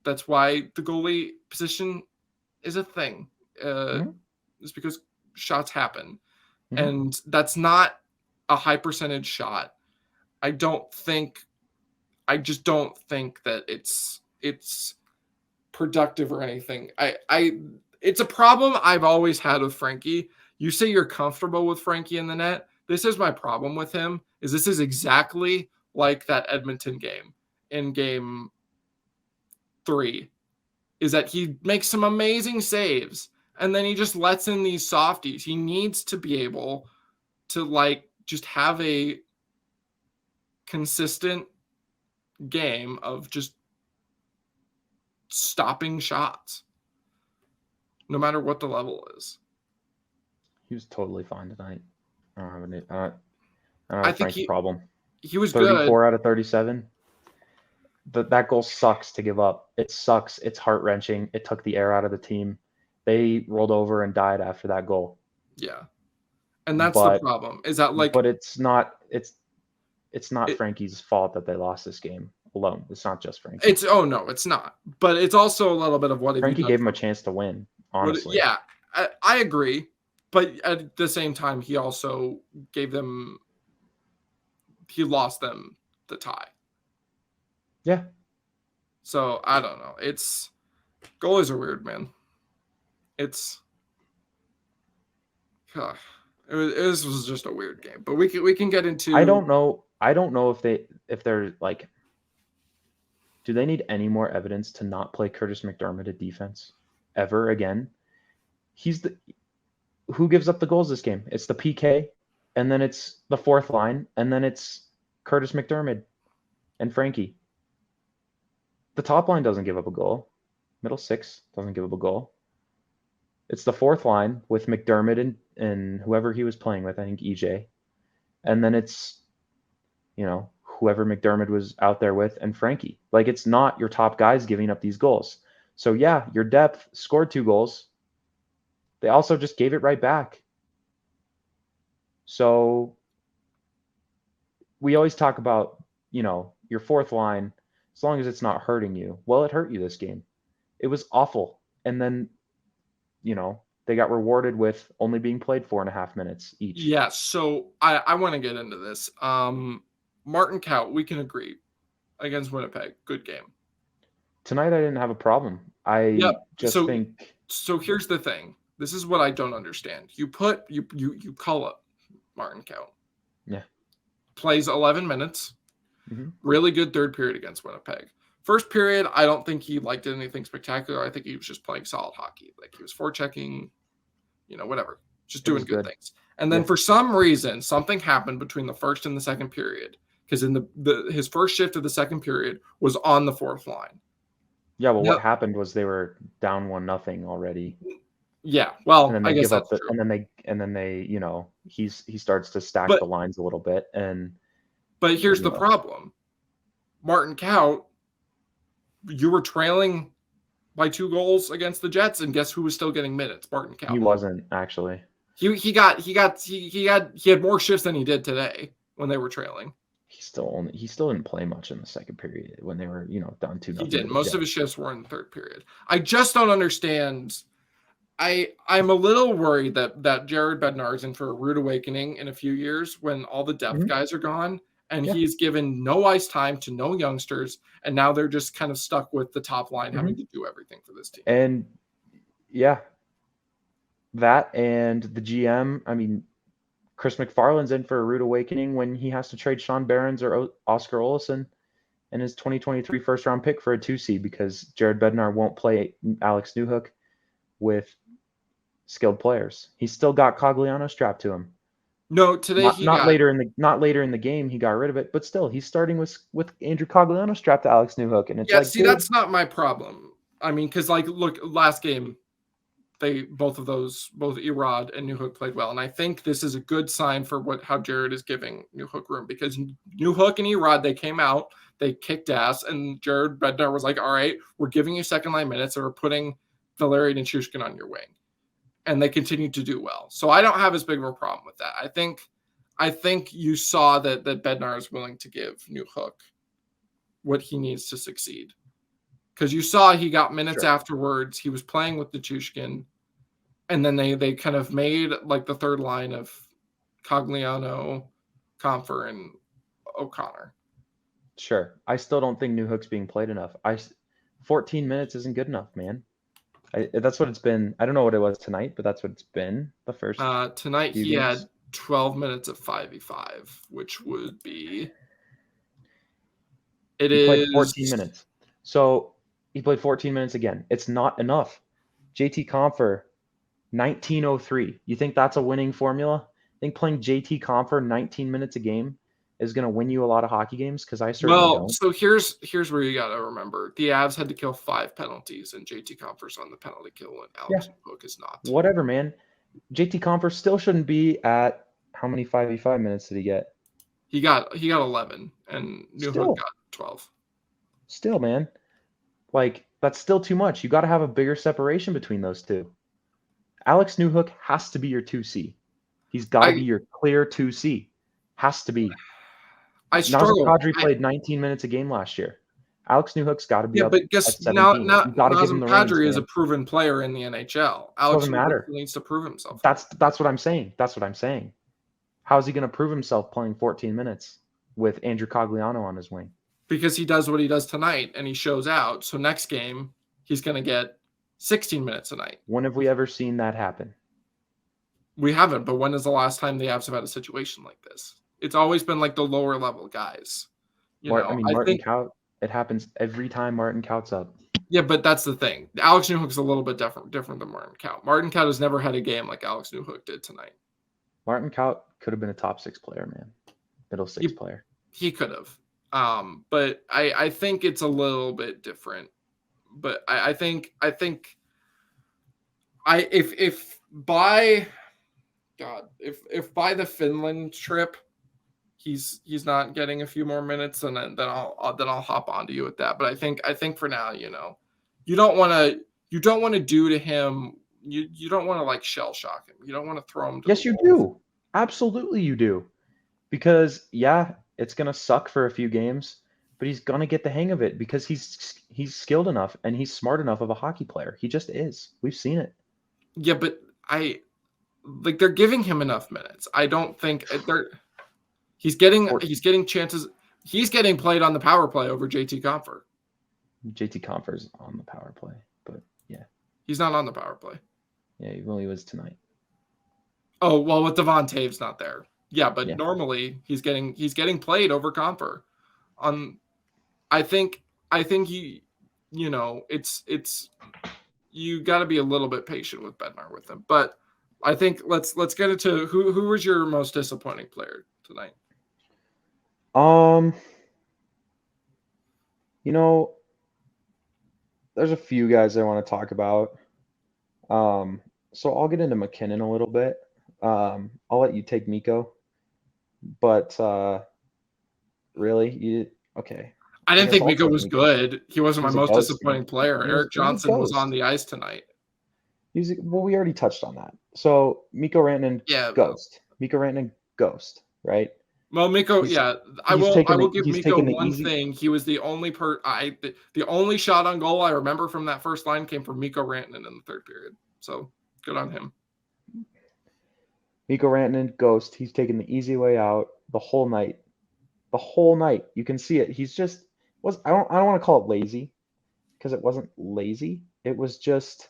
the goalie position is a thing. It's because shots happen. And that's not a high percentage shot. I just don't think that it's productive or anything. It's a problem I've always had with Frankie. You say you're comfortable with Frankie in the net. This is my problem with him. This is exactly like that Edmonton game in game 3. Is that he makes some amazing saves and then he just lets in these softies. He needs to be able to like just have a consistent game of just stopping shots, no matter what the level is. He was totally fine tonight. I don't have I think Frank's problem. He was 34 good. out of 37. That goal sucks to give up. It sucks. It's heart-wrenching. It took the air out of the team. They rolled over and died after that goal. Yeah. And that's the problem. Is that like But it's not Frankie's fault that they lost this game alone. It's not just Frankie. It's not. But it's also a little bit of what Frankie gave him a chance to win, honestly. Yeah, I agree. But at the same time, he also he lost them the tie. Yeah. So I don't know. Goalies are weird, man. It was just a weird game. But we can get into. I don't know if they're like. Do they need any more evidence to not play Curtis McDermott at defense ever again? Who gives up the goals this game? It's the PK, and then it's the fourth line, and then it's Curtis McDermott and Frankie. The top line doesn't give up a goal. Middle six doesn't give up a goal. It's the fourth line with McDermott and whoever he was playing with, I think EJ. And then it's, whoever McDermott was out there with and Frankie. Like, it's not your top guys giving up these goals. So, yeah, your depth scored 2 goals. They also just gave it right back. So we always talk about, your fourth line, as long as it's not hurting you. Well, it hurt you this game. It was awful. And then, they got rewarded with only being played 4.5 minutes each. Yeah, so I want to get into this. Martin Kaut, we can agree, against Winnipeg. Good game. Tonight I didn't have a problem. Think. So here's the thing. This is what I don't understand. You call up Martin Kaut. Yeah. Plays 11 minutes. Mm-hmm. Really good third period against Winnipeg. First period, I don't think he did anything spectacular. I think he was just playing solid hockey. Like, he was forechecking, whatever. Just doing good things. And then for some reason, something happened between the first and the second period. Because in his first shift of the second period was on the fourth line. Yeah, well, what happened was they were down 1-0 already. Yeah, well, I guess that's true. And then they, he starts to stack the lines a little bit. But here's the problem. Martin Kaut, you were trailing by 2 goals against the Jets, and guess who was still getting minutes? Martin Kaut. He wasn't, actually. He had more shifts than he did today when they were trailing. He still didn't play much in the second period when they were, down 2-0. He did. Most of his shifts were in the third period. I just don't understand. I'm a little worried that Jared Bednar is in for a rude awakening in a few years when all the depth guys are gone, and he's given no ice time to no youngsters, and now they're just kind of stuck with the top line having to do everything for this team. And that and the GM, Chris McFarland's in for a rude awakening when he has to trade Sean Behrens or Oscar Olsson and his 2023 first-round pick for a 2 seed because Jared Bednar won't play Alex Newhook with skilled players. He's still got Cogliano strapped to him. No, today not later in the game he got rid of it, but still he's starting with Andrew Cogliano strapped to Alex Newhook, and it's that's not my problem. Because look, last game. Both Erod and Newhook played well. And I think this is a good sign for how Jared is giving Newhook room because Newhook and Erod, they came out, they kicked ass, and Jared Bednar was like, all right, we're giving you second line minutes and we're putting Valeri Nichushkin on your wing. and they continued to do well. So I don't have as big of a problem with that. I think you saw that Bednar is willing to give Newhook what he needs to succeed. Because you saw he got minutes afterwards. He was playing with Nichushkin. And then they kind of made like the third line of Cogliano, Comfer, and O'Connor. Sure. I still don't think Newhook's being played enough. 14 minutes isn't good enough, man. That's what it's been. I don't know what it was tonight, but that's what it's been the first tonight few he games. had 12 minutes of 5v5, which would be He played 14 minutes. So he played 14 minutes again. It's not enough. JT Compher, 1903. You think that's a winning formula? I think playing JT Compher 19 minutes a game is going to win you a lot of hockey games? Because I certainly don't. So here's where you got to remember. The Avs had to kill 5 penalties, and JT Compher's on the penalty kill, and Alex Newhook is not. Whatever, man. JT Compher still shouldn't be at how many 5v5 minutes did he get? He got 11, and Newhook got 12. Still, man. Like, that's still too much. You got to have a bigger separation between those two. Alex Newhook has to be your 2C. He's got to be your clear 2C. Has to be. struggle. Nazem Kadri played 19 minutes a game last year. Alex Newhook's got to be up but guess at 17. now Nazem Kadri is a proven player in the NHL. Alex Doesn't matter. needs to prove himself. That's what I'm saying. That's what I'm saying. How is he going to prove himself playing 14 minutes with Andrew Cogliano on his wing? Because he does what he does tonight, and he shows out. So next game, he's going to get 16 minutes a night. When have we ever seen that happen? We haven't, but when is the last time the Avs have had a situation like this? It's always been like the lower level guys. Martin Kaut, it happens every time Martin Kaut's up. Yeah, but that's the thing. Alex Newhook's a little bit different than Martin Kaut. Martin Kaut has never had a game like Alex Newhook did tonight. Martin Kaut could have been a top 6 player, man. Middle 6 player. He could have. But I think it's a little bit different. But I think if by the Finland trip he's not getting a few more minutes, and then I'll hop onto you with that. But I think for now, you don't want to do to him. You don't want to like shell shock him. You don't want to throw him. Yes, you do. Absolutely, you do. Because it's gonna suck for a few games, but he's gonna get the hang of it because he's skilled enough and he's smart enough of a hockey player. He just is. We've seen it. Yeah, but they're giving him enough minutes. I don't think he's getting chances. He's getting played on the power play over JT Compher. JT Compher's on the power play, but yeah. He's not on the power play. Yeah, he was tonight. Oh, well, with Devon Taves not there. Yeah, but normally he's getting played over Compher. I think it's you got to be a little bit patient with Bednar with him. But I think let's get into who was your most disappointing player tonight? There's a few guys I want to talk about. So I'll get into McKinnon a little bit. I'll let you take Mikko. But really, okay. I didn't think Mikko was good. He wasn't my most disappointing player. Erik Johnson was on the ice tonight. Well, we already touched on that. So Mikko Rantanen, ghost. Mikko Rantanen, ghost, right? Well, Mikko, I will give Mikko one thing. He was the only the only shot on goal I remember from that first line came from Mikko Rantanen in the third period. So good on him. Mikko Rantanen, ghost. He's taking the easy way out the whole night. The whole night. You can see it. He's just I don't want to call it lazy, because it wasn't lazy. It was just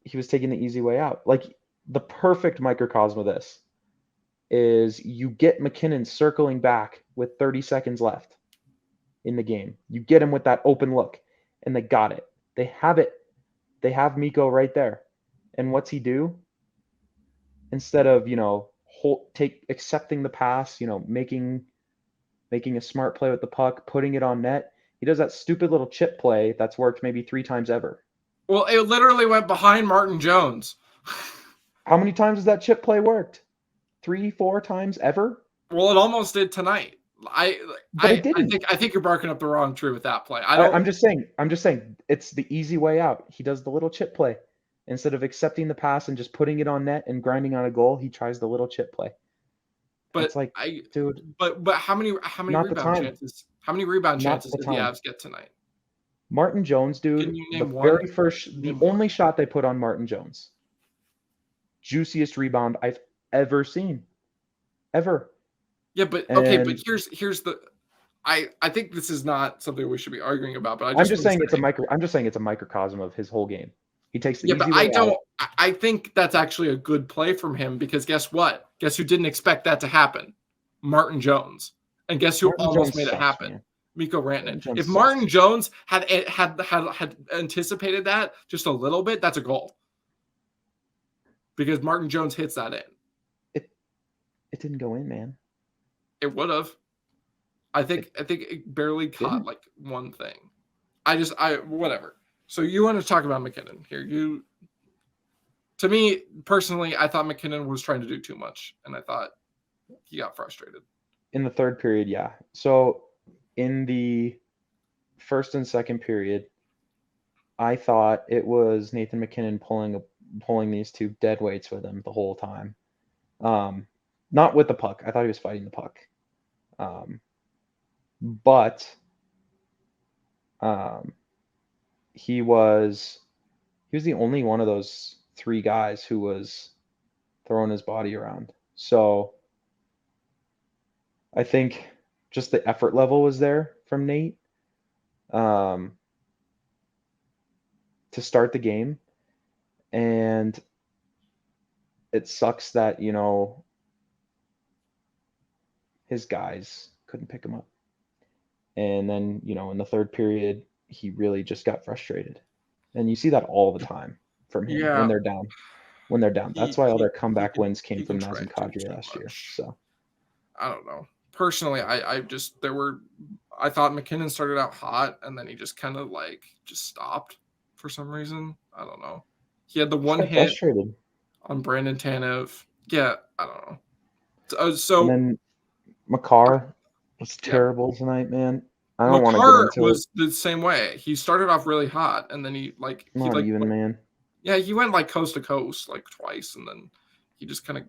he was taking the easy way out. Like, the perfect microcosm of this is you get McKinnon circling back with 30 seconds left in the game. You get him with that open look, and they got it. They have it. They have Mikko right there. And what's he do? Instead of, accepting the pass, making a smart play with the puck, putting it on net, he does that stupid little chip play that's worked maybe 3 times ever. Well, it literally went behind Martin Jones. How many times has that chip play worked? 3, 4 times ever? Well, it almost did tonight. I think you're barking up the wrong tree with that play. I'm just saying it's the easy way out. He does the little chip play. Instead of accepting the pass and just putting it on net and grinding on a goal, he tries the little chip play. But It's like, dude, but how many not the rebound time. chances? How many rebound Not chances the did the time. Avs get tonight? Martin Jones, Can dude, you the name one? very first, the Name one. only shot they put on Martin Jones. Juiciest rebound I've ever seen. Ever. Yeah, but okay, but And here's the I think this is not something we should be arguing about, but I I'm just just want to saying say I'm just saying it's a microcosm of his whole game. He takes the yeah, but easy I way don't out. I think that's actually a good play from him because guess what? Guess who didn't expect that to happen? Martin Jones. And guess who Martin almost Jones made it sucks, happen? man. Miko Martin Rantanen. Jones If sucks. Martin Jones had anticipated that just a little bit, that's a goal. Because Martin Jones hits that in. It didn't go in, man. It would have. I think it barely caught Didn't. like one thing. I whatever. So you want to talk about McKinnon here? To me personally, I thought McKinnon was trying to do too much, and I thought he got frustrated. In the third period, yeah. So in the first and second period, I thought it was Nathan McKinnon pulling these two dead weights with him the whole time. Not with the puck. I thought he was fighting the puck. But he was the only one of those three guys who was throwing his body around. So I think just the effort level was there from Nate to start the game. And it sucks that, his guys couldn't pick him up. And then, in the third period, he really just got frustrated. And you see that all the time from him Yeah, when they're down. That's why all their comeback wins came he from can try Nazem to do Kadri too last year. much. So I don't know. Personally, I thought McKinnon started out hot and then he just kind of like just stopped for some reason. I don't know. He had the just one got hit frustrated. on Brandon Tanev. Yeah, I don't know. And So then Makar was terrible tonight, man. I don't want to get Makar into it. was the same way. He started off really hot and then Not even, man. yeah, he went like coast to coast like twice and then he just kind of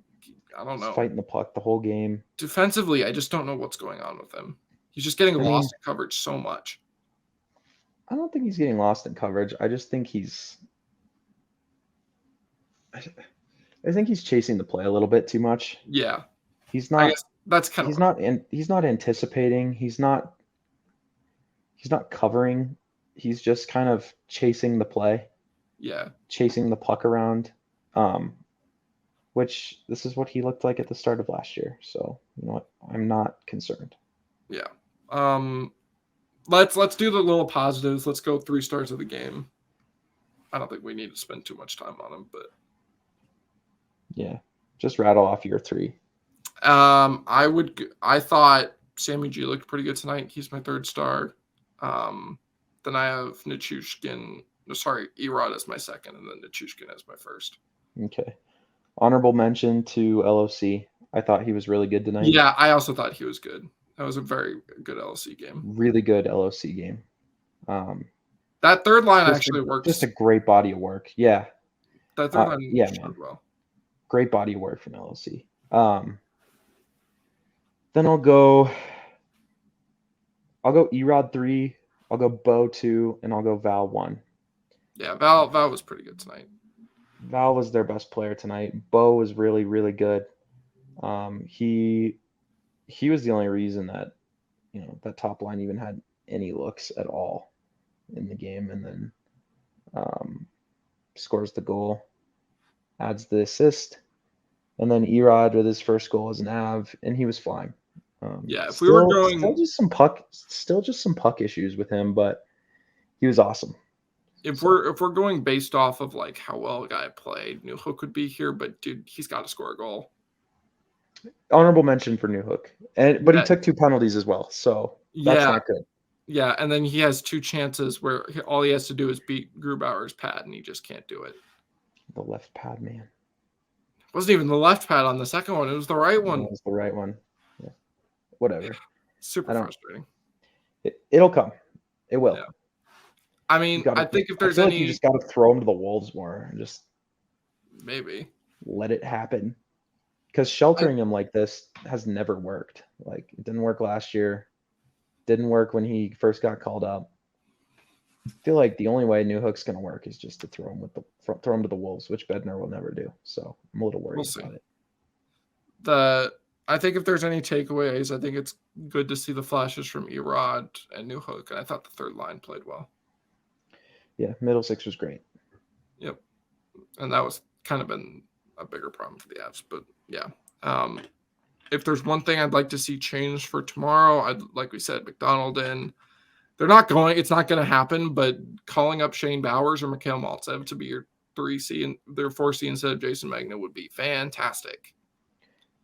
I don't He's know. fighting the puck the whole game. Defensively, I just don't know what's going on with him. He's just getting lost in coverage so much. I don't think he's getting lost in coverage. I just think I think he's chasing the play a little bit too much. Yeah. He's I not guess that's kind of he's not anticipating. He's not covering. He's just kind of chasing the play. Yeah. Chasing the puck around. Which this is what he looked like at the start of last year. So, you know what? I'm not concerned. Yeah. Let's do the little positives. Let's go 3 stars of the game. I don't think we need to spend too much time on him, but yeah. Just rattle off your 3. I thought Sammy G looked pretty good tonight. He's my 3rd star. Then I have Nichushkin. Sorry, Erod as my 2nd, and then Nichushkin as my 1st. Okay. Honorable mention to LOC. I thought he was really good tonight. Yeah, I also thought he was good. That was a very good LOC game. Really good LOC game. That third line actually works. Just a great body of work. Yeah. That third line man. Well. Great body of work from LOC. Then I'll go Erod 3, I'll go Beau 2, and I'll go Val 1. Yeah, Val was pretty good tonight. Val was their best player tonight. Beau was really, really good. He was the only reason that that top line even had any looks at all in the game, and then scores the goal, adds the assist, and then Erod with his first goal as an Av, and he was flying. Yeah, if we were going, still just some puck issues with him, but he was awesome. If we're going based off of like how well a guy played, Newhook would be here, but dude, he's got to score a goal. Honorable mention for Newhook, but he took 2 penalties as well, so that's not good. Yeah, and then he has 2 chances where all he has to do is beat Grubauer's pad, and he just can't do it. The left pad, man. It wasn't even the left pad on the second one; it was the right one. It was the right one. Yeah. Whatever. Super frustrating. It'll come. It will. Yeah. I mean, I think if there's like you just got to throw him to the wolves more. And just Maybe. Let it happen. Because sheltering him like this has never worked. Like, it didn't work last year. Didn't work when he first got called up. I feel like the only way Newhook's going to work is just to throw him to the Wolves, which Bednar will never do. So I'm a little worried about it. I think if there's any takeaways, I think it's good to see the flashes from Erod and Newhook, and I thought the third line played well. Yeah, middle six was great. Yep, and that was kind of been a bigger problem for the Avs, but yeah. If there's one thing I'd like to see change for tomorrow, like we said, McDonald in. They're not going. It's not going to happen. But calling up Shane Bowers or Mikhail Maltsev to be your 3C and their 4C instead of Jason Magna would be fantastic.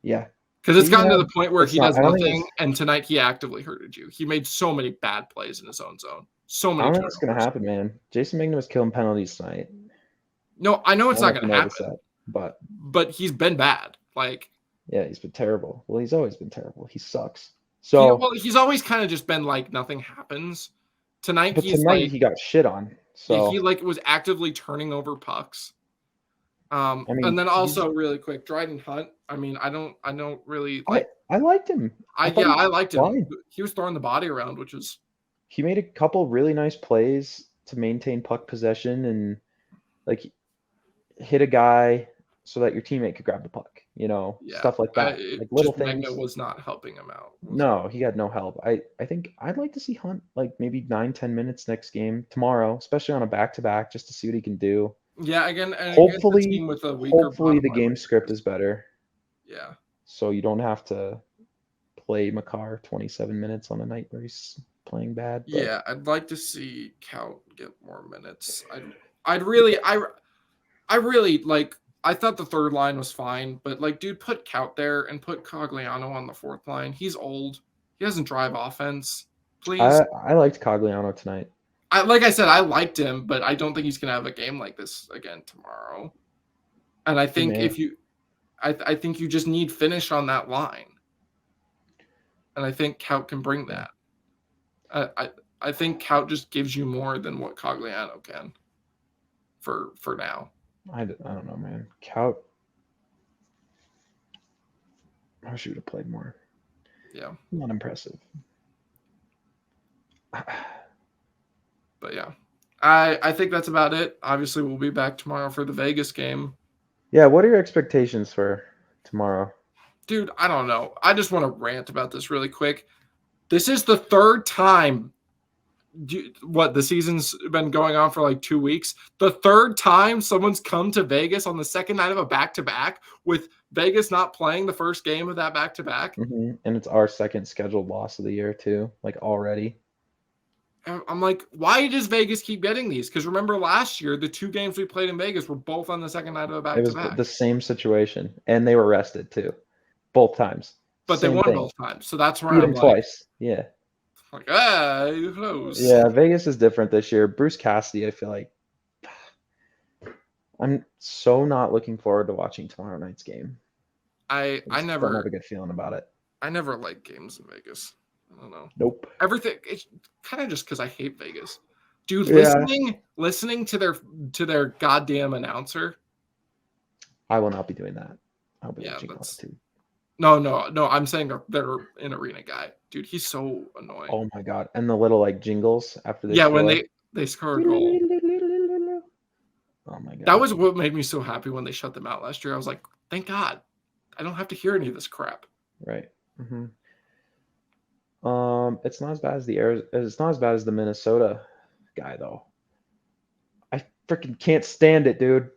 Yeah, because it's gotten to the point where he does nothing, and tonight he actively hurted you. He made so many bad plays in his own zone. So many. I don't think it's going to happen, man. Jason Magna was killing penalties tonight. No, I know it's not going to happen. But he's been bad. Like, yeah, he's been terrible. Well, he's always been terrible. He sucks. So he's always kind of just been like nothing happens. Tonight he got shit on. So he was actively turning over pucks. And then also really quick, Dryden Hunt. I mean, I don't really like. I liked him. I liked him. Fine. He was throwing the body around, which is. He made a couple really nice plays to maintain puck possession and like hit a guy so that your teammate could grab the puck. Stuff like that. Like little things. Magna was not helping him out. No, he had no help. I think I'd like to see Hunt like maybe 9-10 minutes next game tomorrow, especially on a back-to-back, just to see what he can do. Yeah, again, hopefully the game script is better. Yeah. So you don't have to play Makar 27 minutes on a night where he's playing bad. But... Yeah, I'd like to see Kaut get more minutes. I really like. I thought the third line was fine, but like, dude, put Kaut there and put Cogliano on the fourth line. He's old. He doesn't drive offense. Please. I liked Cogliano tonight. Like I said, I liked him, but I don't think he's gonna have a game like this again tomorrow. And I think I think you just need finish on that line. And I think Kaut can bring that. I think Kaut just gives you more than what Cogliano can. For now. I don't know, man. Kaut. I wish he would have played more. Yeah. Not impressive. But yeah. I think that's about it. Obviously, we'll be back tomorrow for the Vegas game. Yeah, what are your expectations for tomorrow? Dude, I don't know. I just want to rant about this really quick. This is the third time the season's been going on for like 2 weeks. The third time someone's come to Vegas on the second night of a back-to-back with Vegas not playing the first game of that back-to-back. Mm-hmm. And it's our second scheduled loss of the year too, like already. I'm like, why does Vegas keep getting these? Because remember last year, the 2 games we played in Vegas were both on the second night of a back-to-back. It was the same situation, and they were rested too, both times. But they won both times, so that's where I'm like, twice. Yeah. Like, who knows? Yeah, Vegas is different this year. Bruce Cassidy, I feel like I'm so not looking forward to watching tomorrow night's game. I never don't have a good feeling about it. I never like games in Vegas. I don't know. Nope. Everything. It's kind of just because I hate Vegas, dude. Yeah. Listening to their goddamn announcer. I will not be doing that. I'll be watching too. No. I'm saying they're an arena guy, dude. He's so annoying. Oh my god! And the little like jingles after they score. When they score a goal. Oh my god! That was what made me so happy when they shut them out last year. I was like, thank God, I don't have to hear any of this crap. Right. Mm-hmm. It's not as bad as the Minnesota guy though. I freaking can't stand it, dude.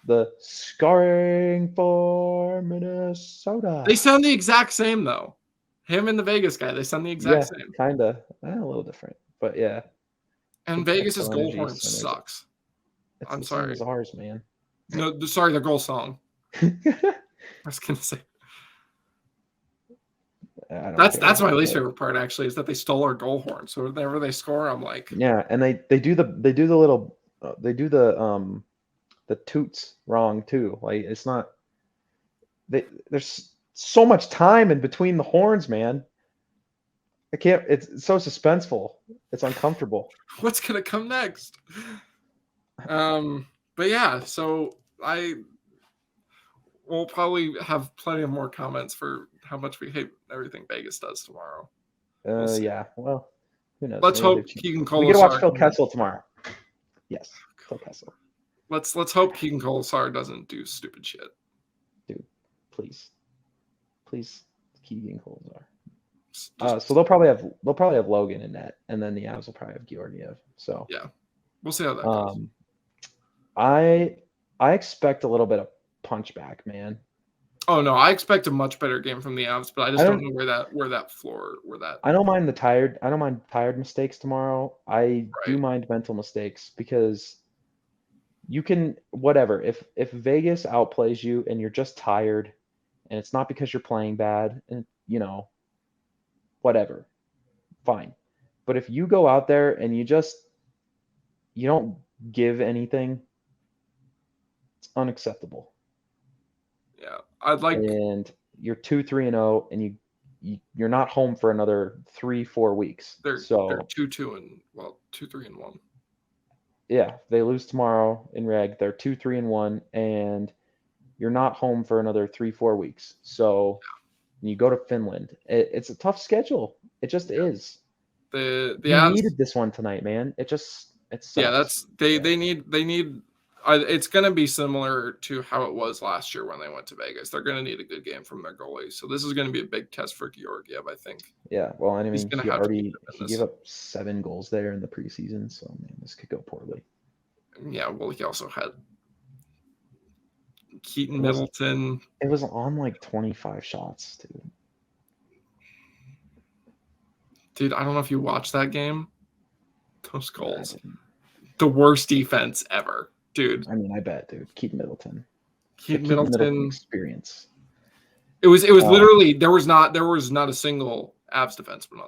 The scoring for Minnesota. They sound the exact same though. Him and the Vegas guy, they sound the exact same. Kinda. A little different, but yeah. And Vegas's goal horn sucks. I'm sorry. It's ours, man. No, sorry, their goal song. I was gonna say. That's my least favorite part actually, is that they stole our goal horn. So whenever they score, I'm like, yeah, and they do the toots wrong too. Like it's not. There's so much time in between the horns, man. I can't. It's so suspenseful. It's uncomfortable. What's gonna come next? But yeah, so we'll probably have plenty of more comments for how much we hate everything Vegas does tomorrow. We'll see. Yeah. Well, who knows? Let's Maybe hope they've changed. Keegan We get to watch Colasar. Phil Kessel tomorrow. Yes, Phil Kessel. Let's hope Keegan Colasar doesn't do stupid shit. Dude, please, Keegan Colasar. Just- So they'll probably have Logan in net, and then the Avs will probably have Georgiev. So yeah, we'll see how that goes. I expect a little bit of punchback, man. Oh no, I expect a much better game from the Avs, but I just don't know where that floor. I don't mind tired mistakes tomorrow. I do mind mental mistakes because you can whatever. If Vegas outplays you and you're just tired, and it's not because you're playing bad, and whatever, fine. But if you go out there and you don't give anything, it's unacceptable. Yeah, and you're 2-3-0, and you're not home for another 3-4 weeks. They're 2-2 2-3-1. Yeah, they lose tomorrow in reg. They're 2-3-1, and you're not home for another 3-4 weeks. So you go to Finland. It's a tough schedule. It just is. The Avs needed this one tonight, man. It sucks. Yeah, they need. It's going to be similar to how it was last year when they went to Vegas. They're going to need a good game from their goalie. So this is going to be a big test for Georgiev, I think. Yeah, well, I mean, he gave up 7 goals there in the preseason, so man, this could go poorly. Yeah, well, he also had Keaton Middleton. It was on like 25 shots, dude. Dude, I don't know if you watched that game. Those goals. The worst defense ever. Dude. I mean, I bet, dude. Keaton Middleton experience. It was literally there was not a single Avs defenseman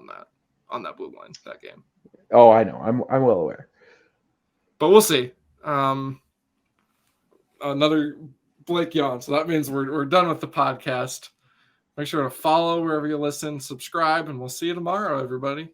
on that blue line that game. Oh, I know. I'm well aware. But we'll see. Another Blake yawn. So that means we're done with the podcast. Make sure to follow wherever you listen, subscribe, and we'll see you tomorrow, everybody.